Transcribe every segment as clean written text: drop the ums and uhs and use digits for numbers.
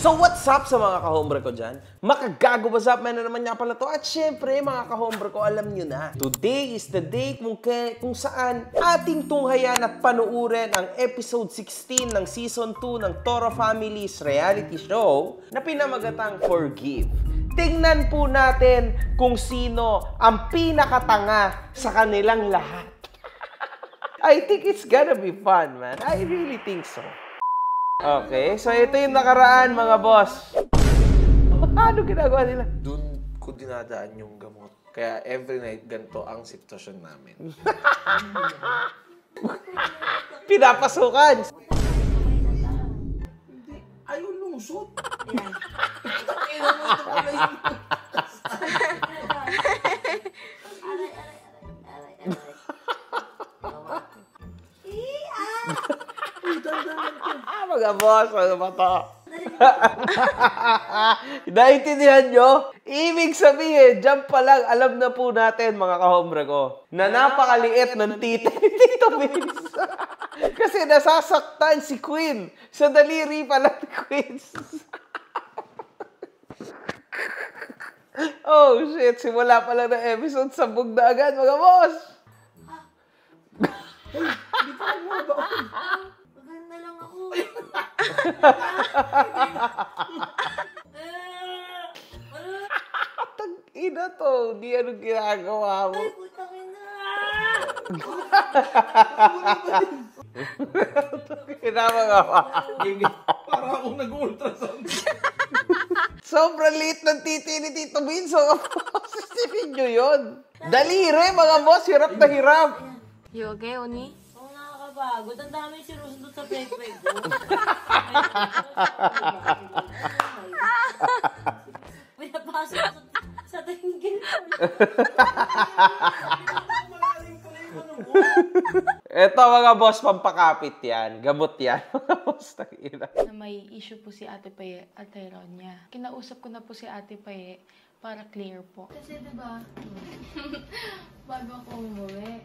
So what's up sa mga kahombre ko dyan? Makagago what's up? Man na naman nga pala to. At syempre mga kahombre ko, alam nyo na. Today is the day kung saan ating tunghayan at panuurin ang episode 16 ng season 2 ng Toro Family's reality show na pinamagatang Forgive. Tingnan po natin kung sino ang pinakatanga sa kanilang lahat. I think it's gonna be fun, man. I really think so. Okay, so ito yung nakaraan, mga boss. Ano ginagawa nila? Doon ko dinadaan yung gamot. Kaya every night, ganito ang sitwasyon namin. Pinapasukan! Hindi, ayaw lusot. Mga boss, ano ba to? Naintindihan nyo? Ibig sabihin, dyan pa lang, alam na po natin, mga kahombre ko, na napakaliit ng tita ni Tito Vince. Kasi nasasaktan si Queen sa daliri pa lang ni Queen. Oh shit, simula pa lang ng episode, sabog na agad, mga boss. Hindi pa ako mabaon. Maganda lang ako. Tag-ina to, di ano ginagawa mo. Ay, putang ina. Kinamagawa. Para akong nag-ultrasound. Sobrang liit ng titi ni Tito Vince. Sisipin nyo yun. Daliri, mga boss, hirap na hirap. You okay, Oni? Oo, nakakapagod. Ang dami sinusunod sa peg-peg ko. Pinapasok ko sa tingin ko. Eto mga boss, pampakapit yan. Gamot yan. Mga boss, tangina. Na may issue po si Ate Paye at Tyrone niya. Kinausap ko na po si Ate Paye para clear po. Kasi diba, bago ako umuwi,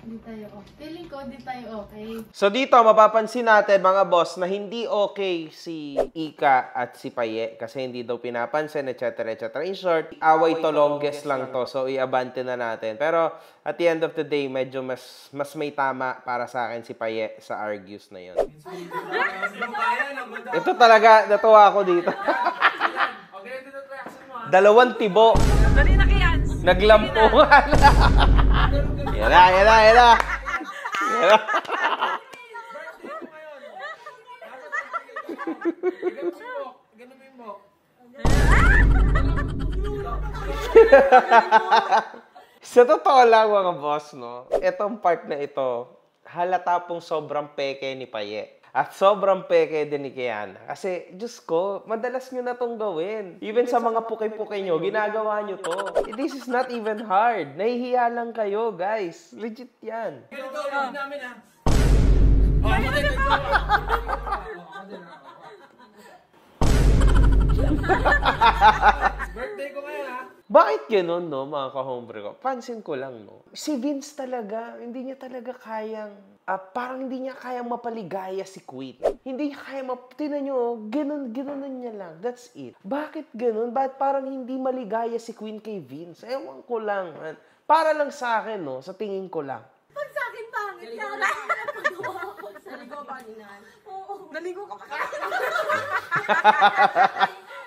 hindi tayo okay. Feeling ko, hindi tayo okay. So dito, mapapansin natin mga boss na hindi okay si Ika at si Paye kasi hindi daw pinapansin, etc. etc. In short, away to longest lang to. So i-abante na natin. Pero at the end of the day, medyo mas may tama para sa akin si Paye sa argues na yun. Ito talaga, natuwa ako dito. Dalawang tibo. Dali na kaya! Naglampungan. Yan na, yan na, yan na. Yan na. Sa totoo lang mga boss, no? Itong part na ito, halata pong sobrang peke ni Paye. At sobrang peke din ni Kiana. Kasi, Diyos ko, madalas nyo na tong gawin. Even sa mga puki-puki nyo, ginagawa nyo to. This is not even hard. Nahihiya lang kayo, guys. Legit yan. Ganito ulit namin, ha? Birthday ko ngayon, ha? Bakit ganun, no, mga kahombre ko? Pansin ko lang, no? Si Vince talaga, hindi niya talaga kayang, parang hindi niya kayang mapaligaya si Queen. Hindi niya kayang, tinan nyo, gano'n niya lang. That's it. Bakit ganun? Bakit parang hindi maligaya si Queen kay Vince? Ewan ko lang, man. Para lang sa akin, no, sa tingin ko lang. Pag sa akin, pangit. Kaya napagawa ako. Naligo ba ninan? Oo. Naligo ka pa.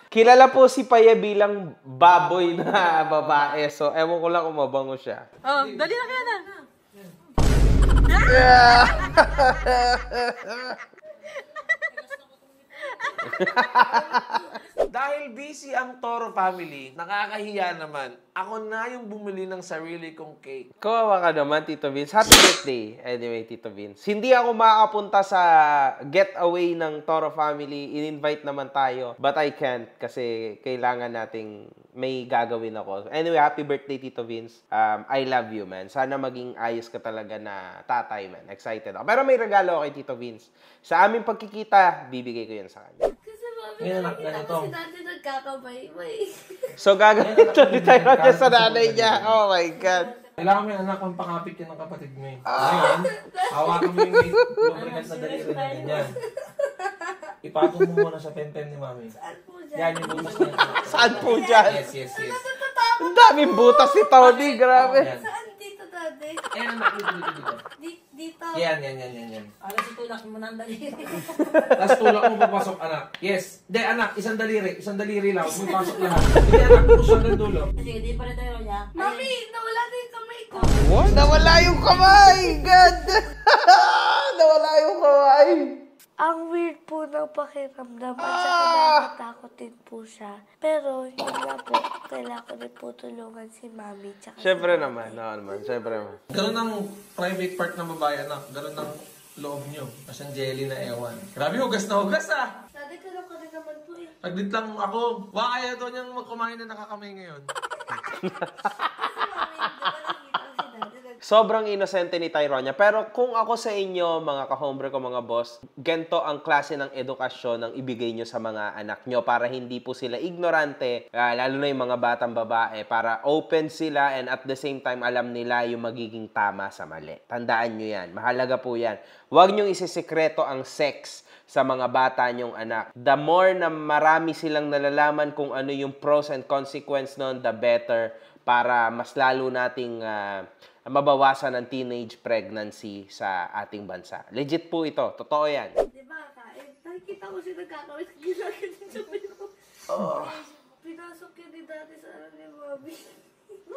Kilala po si Paye bilang baboy na babae. So, ewan ko lang kung mabango siya. Oh, dali na kaya na! Dahil busy ang Toro family, nakakahiya naman. Ako na yung bumili ng sarili kong cake. Kawawa ka naman, Tito Vince. Happy birthday, anyway, Tito Vince. Hindi ako makakapunta sa getaway ng Toro family. In-invite naman tayo. But I can't kasi kailangan nating may gagawin ako. Anyway, happy birthday, Tito Vince. I love you, man. Sana maging ayos ka talaga na tatay, man. Excited ako. Pero may regalo ako kay Tito Vince. Sa aming pagkikita, bibigay ko yan sa kanya. Kasi mami, Ngayon, nakikita ganito. ko si dati nagkakabay-bay. So, gagawin tuloy tayo niya sa nanay niya. Oh my God. Kailangan may anak ang pakapit yan ng kapatid mo eh. Ngayon, hawakan mo yung lubricant na daliri na ganyan. Patong mo muna sa 10-10 ni Mami. Saan po dyan? Yan yung butas niya. Saan po dyan? Yes, yes, yes. Ang daming butas ni Tony, grabe. Yan. Saan dito, Daddy? Ayan, anak, dito. Dito. Yan. Para si tulak mo ng daliri. Tapos tulak mo papasok, anak. Yes. Hindi, anak, isang daliri lang. Huwag mo pasok lahat. Hindi, anak, push hanggang dulo. Sige, di pa rin tayo niya. Mami, nawala na yung kamay ko. What? Nawala yung kamay! God! Nawala yung kamay! Ang weird po ng pakiramdam at nakakatakot din po siya. Pero yun nga po, kailangan ko din po tulungan si Mami. Tsaka Siyempre naman, siyempre naman. Ganun ang private part ng babae, anak. Ganun ang loob nyo. As ang jelly na ewan. Grabe, hugas na hugas, ah! Daddy, tulong ka rin naman po eh. Paglit lang ako. Baka kaya doon yung kumain na nakakamay ngayon. Kasi Mami, di ba nakikita ko si Daddy? Sobrang inosente ni Tyronia. Pero kung ako sa inyo, mga ka-hombre ko, mga boss, ganito ang klase ng edukasyon ng ibigay nyo sa mga anak nyo para hindi po sila ignorante, lalo na yung mga batang babae, para open sila and at the same time alam nila yung magiging tama sa mali. Tandaan nyo yan. Mahalaga po yan. Huwag nyong isisikreto ang sex sa mga bata nyong anak. The more na marami silang nalalaman kung ano yung pros and consequence nun, the better para mas lalo nating mabawasan ang teenage pregnancy sa ating bansa. Legit po ito. Totoo yan. Di ba, kain? Nakikita ko siya nagkakawit. Ginagin yung sabi ko. Pinasok yun ni Daddy sa ano ni Mami.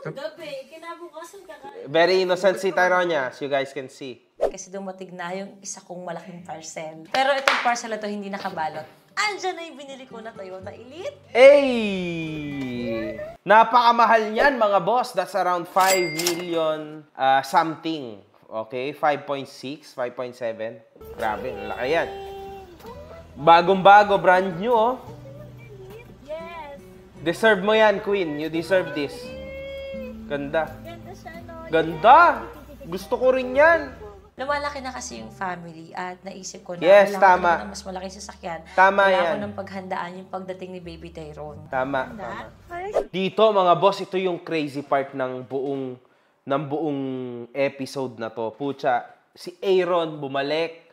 Gabi, kinabukasan kakain. Very innocent si Tyronia, as you guys can see. Kasi dumating na yung isa kong malaking parcel. Pero itong parcel na to hindi nakabalot. Andyan na yung binili ko na Toyota Elite. Hey! Napakamahal niyan, mga boss. That's around 5 million something. Okay? 5.6, 5.7. Grabe, ang laki yan. Bagong-bago, brand new, oh. Yes! Deserve mo yan, Queen. You deserve this. Ganda. Ganda siya, no? Ganda! Gusto ko rin yan. Lumalaki na kasi yung family at naisip ko na Yes, kailangan tama. ko ng mas malaking sasakyan. Tama kailangan yan. ko ng paghandaan yung pagdating ni Baby Tyrone. Tama. Dito, mga boss, ito yung crazy part ng buong episode na to. Pucha, si Aaron bumalik.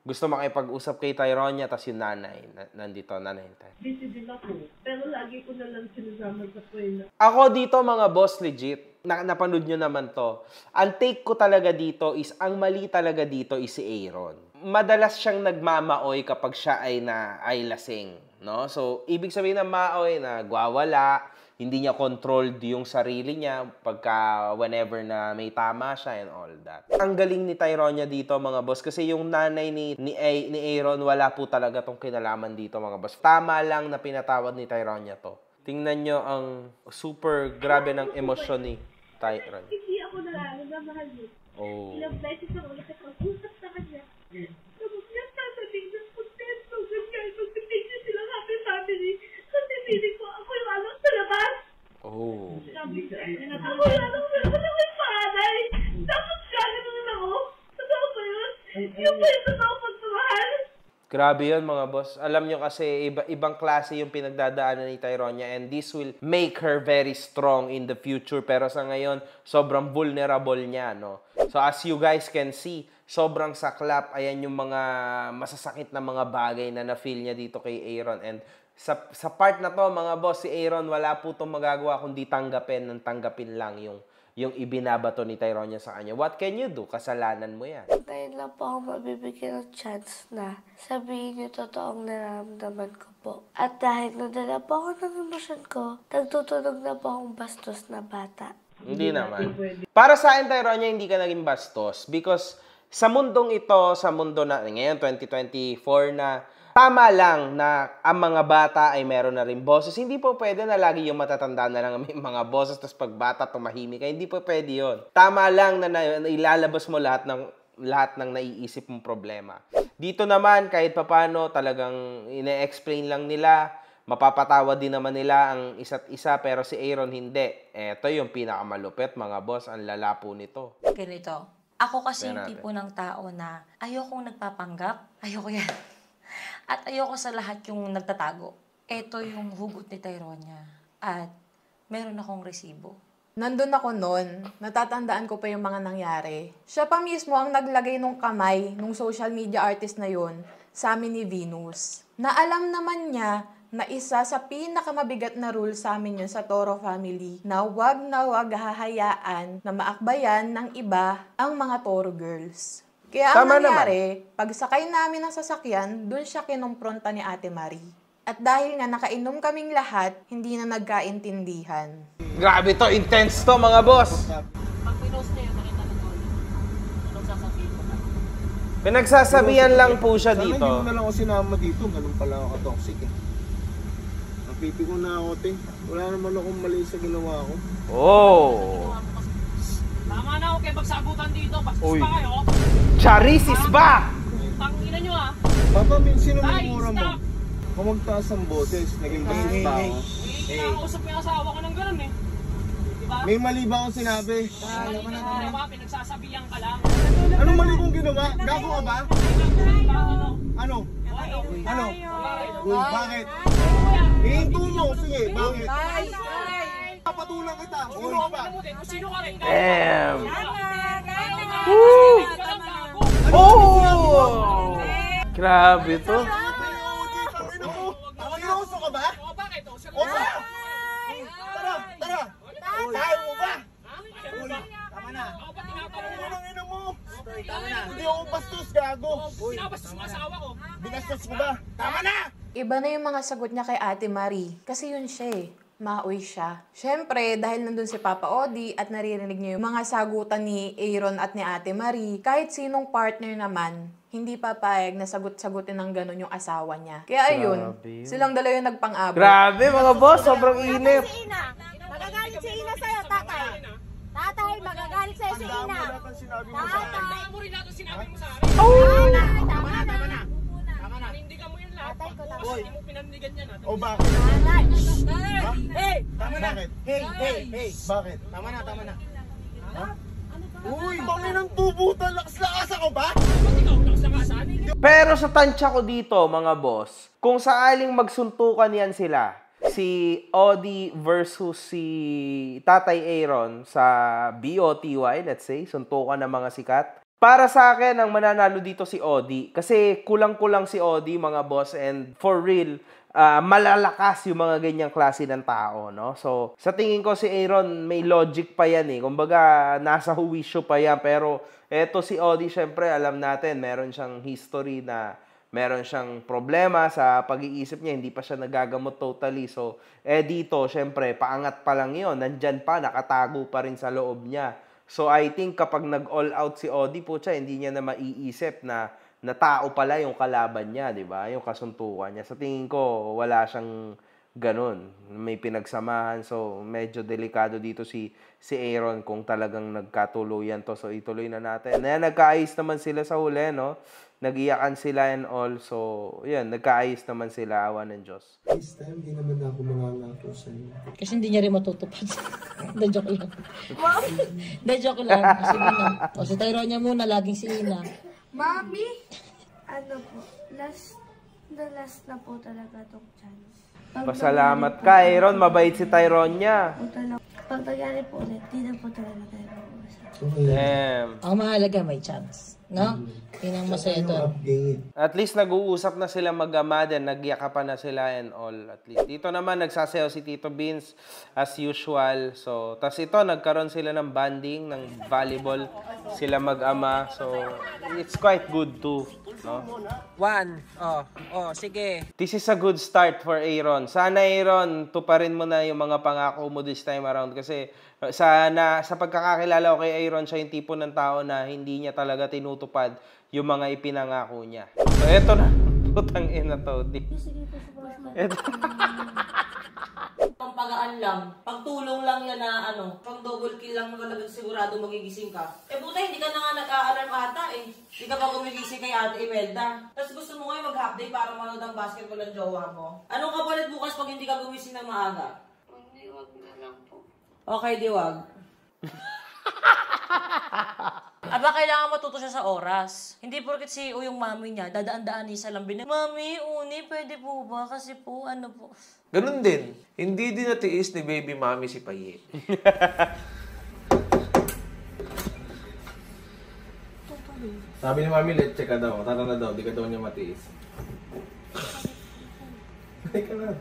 Gusto makipag-usap kay Tyronia, tas yung nanay. Nandito, nanay. Busy din ako. Pero lagi ko na lang sinasama sa kwela. Ako dito, mga boss, legit. Napanood nyo naman to. Ang take ko talaga dito is, ang mali talaga dito is si Aaron. Madalas siyang nagmamaoy kapag siya ay lasing. No? So, ibig sabihin ng maoy na gwawala, hindi niya controlled yung sarili niya pagka whenever na may tama siya and all that. Ang galing ni Tyronia dito, mga boss, kasi yung nanay ni Aaron, wala po talaga tong kinalaman dito, mga boss. Tama lang na pinatawad ni Tyronia to. Tingnan nyo ang super grabe ng emosyon ni Tyronia. Hindi ako mahal mo. Oh. Ilang beses ako nakipag-usap sa kanya. Tapos niya sasabihin ng kontento. Ganyan, mag-take niya silang happy family. Kasi feeling ko ako yung anak sa labas. Oh. Sabi niya, ako yung anak sa labas. Ako yung panay. Tapos gano'n naman ako. Totoo ba yun? Yung ba yung totoo pagmamahal? Grabe yun, mga boss. Alam nyo kasi, ibang klase yung pinagdadaanan ni Tyronia and this will make her very strong in the future. Pero sa ngayon, sobrang vulnerable niya, no? So as you guys can see, sobrang saklap. Ayan yung mga masasakit na mga bagay na na-feel niya dito kay Aaron. And sa part na to, mga boss, si Aaron, wala po itong magagawa kundi tanggapin lang yung ibinabato ni Tyronia sa kanya. What can you do? Kasalanan mo yan. Ngayon lang po ako mabibigyan ng chance na sabihin yung totoong nararamdaman ko po. At dahil nadala po ako ng emosyon ko, nagtutunog na po akong bastos na bata. Hindi naman. Para sa akin, Tyronia, hindi ka naging bastos because sa mundong ito, sa mundo na ngayon, 2024 na, tama lang na ang mga bata ay meron na rin boses. Hindi po pwede na lagi yung matatanda na lang may mga boses tapos pag bata tumahimik ka. Hindi po pwede yun. Tama lang na ilalabas mo lahat ng naiisip mong problema. Dito naman, kahit papano, talagang ine-explain lang nila, mapapatawa din naman nila ang isa't isa, pero si Aaron hindi. Ito yung pinakamalupit, mga boss. Ang lala po nito. Ganito. Ako kasi yung Tingnan tipo ng tao na ayokong nagpapanggap. Ayoko yan. At ayoko sa lahat yung nagtatago. Ito yung hugot ni Tyronia. At meron akong resibo. Nandun ako noon, natatandaan ko pa yung mga nangyari. Siya pa mismo ang naglagay nung kamay nung social media artist na yun sa amin ni Venus. Na alam naman niya na isa sa pinakamabigat na rule sa amin yun sa Toro family na wag hahayaan na maakbayan ng iba ang mga Toro girls. Kaya ang Tama nangyari, pagsakay namin ng sasakyan, dun siya kinumpronta ni Ate Marie. At dahil nga nakainom kaming lahat, hindi na nagkaintindihan. Grabe to, intense to mga boss. Pinagsasabihan lang po siya Sana dito. hindi mo na lang ako sinama dito. Ganun pala ako toxic eh. Napipi ko na ako, te. Wala naman akong mali sa ginawa ko. Oh. Tama na ako kayo magsagutan dito. Bastos Uy. pa kayo. Charis is back! Tangina nyo ah. Papa, sino mo Ay, yung mura mo? stop! Kung magtaas ang boses, naging boses pa ako. Nakakausap ko yung asawa ko ng ganun eh. Diba? May mali ba akong sinabi? Diba? Pinagsasabihan ka lang. Anong mali kong ginawa? Gago ka ba? Ano? Ano? Uy, bakit? Hihinto mo, sige, bakit? Papatulang kita, sino ka ba? Sino ka rin? Damn! Woo! Oh! Grabe to. Seryoso ka ba? O bakit? O O ba? Tara, tara! Tayo mo ba? Uy, tama na. Unang ina mo! Hindi ako bastos, gago! Pinabastos mo asawa ko. Binastos mo ba? Tama na! Iba na yung mga sagot niya kay Ate Marie. Kasi yun siya eh. Maoy siya. Siyempre, dahil nandun si Papa Odi at naririnig niya yung mga sagutan ni Aaron at ni Ate Marie, kahit sinong partner naman, hindi papayag na sagot-sagutin ng ganun yung asawa niya. Kaya ayun, Grabe yun. silang dalawa yung nagpang-abot. Grabe mga boss, sobrang inip. Magagalit si Ina sa'yo, tatay. Tatay, magagalit sa'yo si Ina. Tatay. Mo rin natin sinabi mo sa akin. Tama na, tama na. Panindigan mo yun lahat. Uy, Hindi mo pinandigan yan. o bakit? Tatay. Hey! Tama na! Bakit? Hey! Bakit? Tama na, tama na. Ha? Uy, bangin ng tubutan, lakas-lakas ako ba? Ikaw lang sa kasan. Pero sa tansya ko dito, mga boss, kung saaling magsuntukan yan sila, si Odi versus si Tatay Aaron sa BOTY, let's say, suntukan ng mga sikat, para sa akin, ang mananalo dito si Odi. Kasi kulang-kulang si Odi, mga boss, and for real, malalakas yung mga ganyang klase ng tao, no? So, sa tingin ko si Aaron, may logic pa yan eh. Kumbaga, nasa huwisyo pa yan. Pero, eto si Odi, syempre, alam natin, meron siyang history na meron siyang problema sa pag-iisip niya, hindi pa siya nagagamot totally. So, dito, syempre, paangat pa lang yun. Nandyan pa, nakatago pa rin sa loob niya. So, I think kapag nag-all out si Odi po siya, hindi niya na maiisip na tao pala yung kalaban niya, di ba? Yung kasuntukan niya. Sa tingin ko, wala siyang ganun. May pinagsamahan. So, medyo delikado dito si Aaron kung talagang nagkatuluyan to. So, ituloy na natin. Ayan, nagkaayos naman sila sa huli, no? Nag-iyakan sila and all. So, yan, nagkaayos naman sila. Awa ng Diyos. This time, di naman ako mangangako sa'yo. Kasi hindi niya rin matutupad. Hindi, joke lang. Hindi, joke lang. Kasi o si Tyronia muna, laging si Ina. Mami? Ano po, last na po talaga tong chance. Pasalamat ka, Aaron. Mabait si Tyronia. Pag nangyari po ulit, di na po talaga tayo mag-uusap. Damn. Ang mahalaga, may chance. No? Yun ang masaya doon. At least nag-uusap na sila mag-ama din, nagyakapan na sila and all. At least dito naman nagsasayaw si Tito Beans as usual. So, tas ito nagkaroon sila ng banding ng volleyball sila mag-ama. So, it's quite good too, no? One. Sige. This is a good start for Aaron. Sana Aaron, tuparin mo na yung mga pangako mo this time around kasi sa pagkakakilala ko kay Aaron, siya yung tipo ng tao na hindi niya talaga tinutupad yung mga ipinangako niya. So, eto na. Putang ina to. Eto. Pagaan lang. Pagtulong lang yan na pang double kill lang naman sigurado magigising ka. Buta, hindi ka na nga nag-a-alarm ata eh. Hindi ka pa gumigising kay Ate Imelda. Tapos gusto mo ngayon mag-half day para manood ang basketball ng jowa mo. Anong kapalit bukas pag hindi ka gumising ng maaga? Hindi, wag na lang po. Okay, diwag. Aba, kailangan matuto siya sa oras. Hindi porket si yung mami niya, dadaan-daan niya sa lambing na, Mami, uni, pwede po ba? Kasi po, po. Ganun din. Hindi din natiis ni baby mami si Paye. Sabi ni Mami, let's check ka daw. Tara na daw, di ka daw niya matiis. Antay ka na.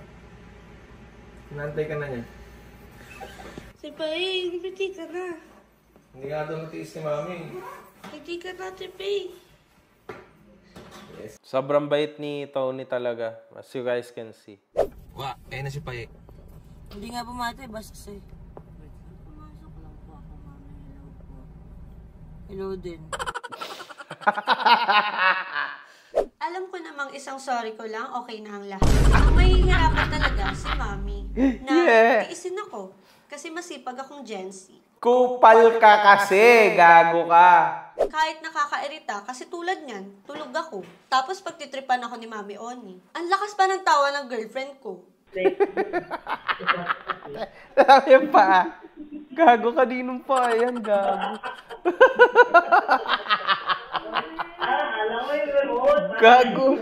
Nantay ka na niya. Si Pai, hindi ka na. Hindi nga daw matiis ni Mami. Hindi ka na, si Pai. Yes. Sobrang bait ni Tony talaga, as you guys can see. Wa, ayun na si Paye. Hindi nga pumatay, basta sa'yo. Pumasok lang po ako, mami. Hello po. Hello din. Alam ko namang isang sorry ko lang, okay na ang lahat. Ang mahihirapan talaga si Mami na tiisin ako kasi masipag akong Gen Z. Kupal ka kasi, gago ka. Kahit nakakairita kasi tulad niyan, tulog ako. Tapos pagtitripan ako ni Mami Oni. Ang lakas pa ng tawa ng girlfriend ko. Sabi pa, gago ka dinong pa, yan, gago. Gago,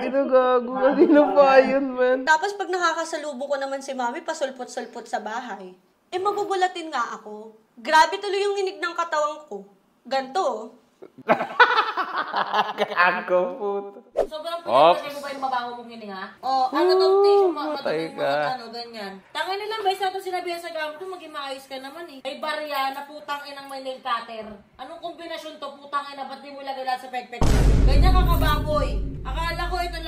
ino gago ka dinong pa, yun, man. Tapos pag nakakasalubong ko naman si Mami, pasulpot-sulpot sa bahay. Eh magugulatin nga ako. Grabe tuloy yung inig ng katawang ko. Ganto. Gago, puto. Sobrang pinagpasay mo ba yung mabango mong hininga? O, ano tong tissue mo, ganyan. Tangin nila, may sa ito sinabihan sa gamit ko, maging maayos ka naman eh. May barya na putang inang may nail cutter. Anong kombinasyon to, putang ina, ba't di mo lagay lahat sa pekpek? Ganyan ka kababoy. Akala ko ito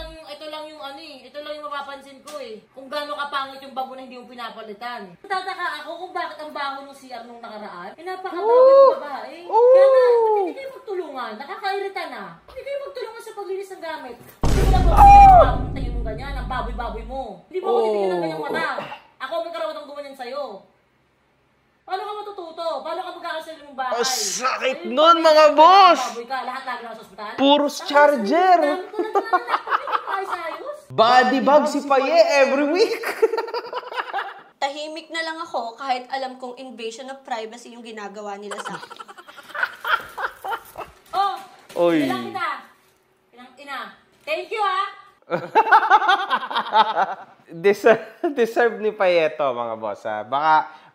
lang yung ano eh, ito lang yung mapapansin ko eh. Kung gaano kapangit yung bago na hindi mo pinapalitan. Tataka ako kung bakit ang baho ng CR nung nakaraan. Pinapakababoy ng babae. Kaya na, hindi kayo magtulungan. Nakakairita na. Hindi kayo magtulungan sa paglinis ng gamit. Hindi mo lang kung tingin mo ganyan, ang baboy-baboy mo. Hindi mo ako titigil ng ganyang mata. Ako may karawatang gumanyan sa'yo. Paano ka matututo? Paano ka magkakasali ng bahay? Sakit nun, mga boss! Baboy ka, lahat lagi na sa ospital? Puros charger! Body bag si Paye every week! Tahimik na lang ako kahit alam kong invasion of privacy yung ginagawa nila sa akin. Oh! Oy. Bilang kita! Bilang ina! Thank you ah! Deserve ni Payeto, mga boss. Ha?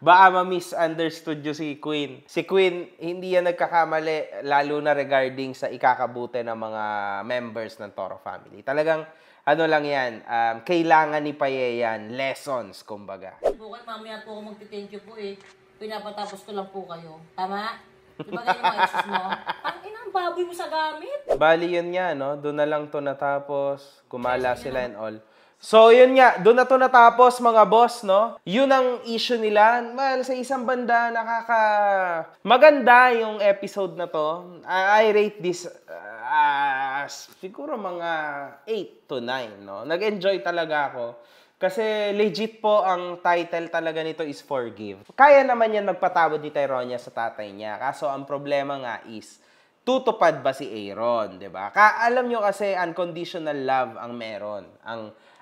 Baka ma-misunderstood yung si Queen. Si Queen, hindi yan nagkakamali, lalo na regarding sa ikakabuti ng mga members ng Toro family. Talagang, ano lang yan, kailangan ni Paye yan, lessons, kumbaga. Bukan mamaya po ako magti-thank you po eh. Pinapatapos ko lang po kayo. Tama? Diba ganyan mga exes mo? Ang inang baboy mo sa gamit. Bali yun nga, no? Doon na lang to natapos. Kumala sila and all. So, yun nga. Doon na to natapos, mga boss, no? Yun ang issue nila. Well, sa isang banda, maganda yung episode na to. I rate this siguro mga 8 to 9, no? Nag-enjoy talaga ako. Kasi legit po ang title talaga nito is Forgive. Kaya naman yan magpatawad ni Tyronia sa tatay niya. Kaso ang problema nga is, tutupad ba si Aaron, 'di ba? Alam nyo kasi unconditional love ang meron.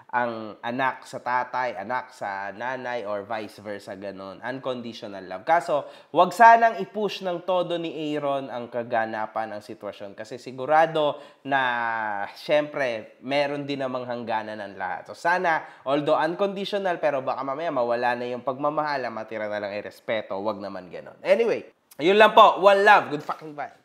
Ang anak sa tatay, anak sa nanay, or vice versa, ganun. Unconditional love. Kaso, wag sanang i-push ng todo ni Aaron ang kaganapan ng sitwasyon. Kasi sigurado na, syempre, meron din namang hangganan ng lahat. So, sana, although unconditional, pero baka mamaya mawala na yung pagmamahal, matira na lang irespeto. Wag naman ganun. Anyway, yun lang po. One love. Good fucking bye.